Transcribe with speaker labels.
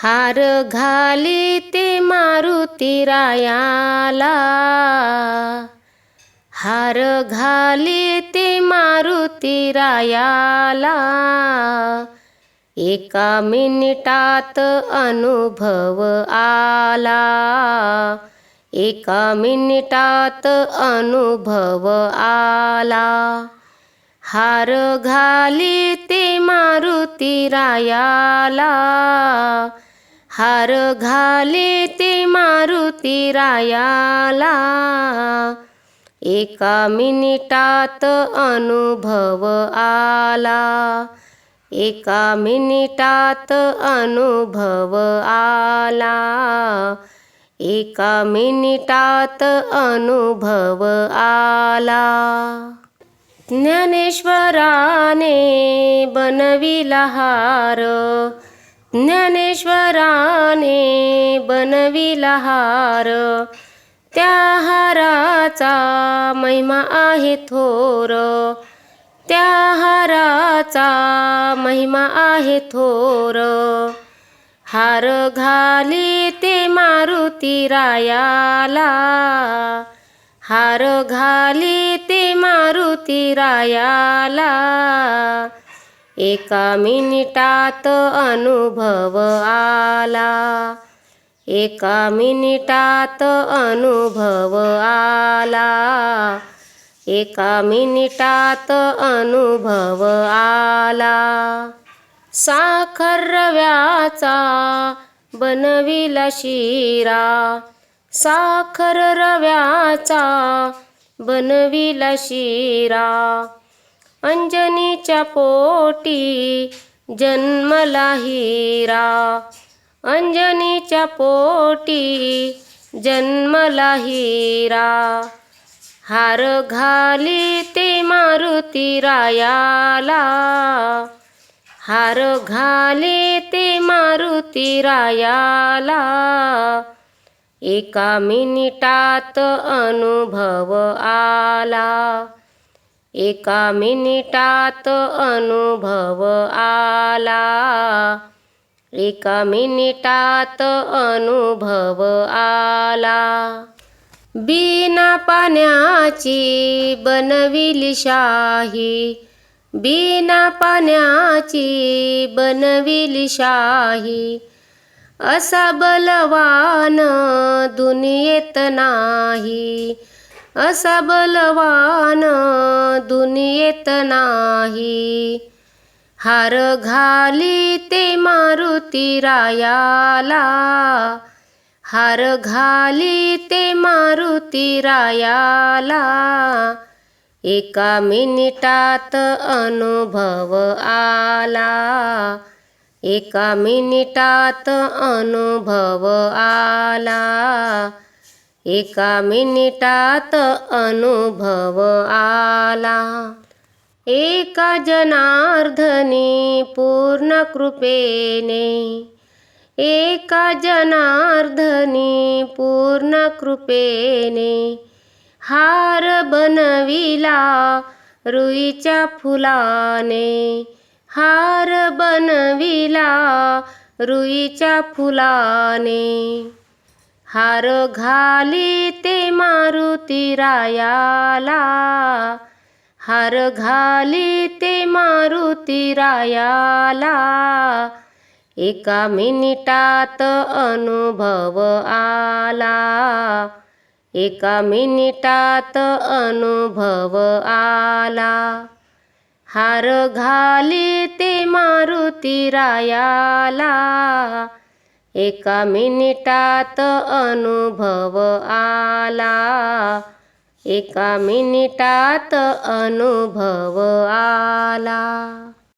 Speaker 1: हार घालीते मारुती रायाला, हार घालीते मारुती रायाला. एका मिनिटात अनुभव आला, एका मिनिटात अनुभव आला. हार घालीते मारुती रायाला, हार घालीते मारुती रायाला. एका मिनिटात अनुभव आला, एका मिनिटात अनुभव आला. एका मिनिटात अनुभव आला. ज्ञानेश्वराने बनविला हार, ज्ञानेश्वराने बनविला हार. त्या हाराचा महिमा आहे थोर, त्या हाराचा महिमा आहे थोर. हार घालीते मारुती रायाला, हार घालीते मारुती रायाला. एका मिनिटात अनुभव आला, एका मिनिटात अनुभव आला. एका मिनिटात अनुभव आला. साखर रव्याचा बनविला शिरा, साखर रव्याचा बनविला शिरा. अंजनीच्या पोटी जन्मला हिरा, अंजनीच्या पोटी जन्मला हिरा. हार घालीते मारुती रायाला, हार घालीते मारुती रायाला. एका मिनिटात अनुभव आला, एका मिनिटात अनुभव आला. एका मिनिटात अनुभव आला. बिना पाण्याची बनविली शाही, बिना पाण्याची बनविली शाही. असा बलवान दुनियेत नाही, असा बलवान दुनियेत नाही. हार घालीते मारुती रायाला, हार घालीते मारुती रायाला. एका मिनिटात अनुभव आला, एका मिनिटात अनुभव आला. एका मिनिटात अनुभव आला. एका जनार्दनी पूर्ण कृपेने, एका जनार्दनी पूर्ण कृपेने. हार बनविला रुईच्या फुलाने, हार बनविला रुईच्या फुलाने. हार घालीते मारुती रायाला, हार घालीते मारुती रायाला. एका मिनिटात अनुभव आला, एका मिनिटात अनुभव आला. हार घालीते मारुती रायाला, एका मिनिटात अनुभव आला. एका मिनिटात अनुभव आला.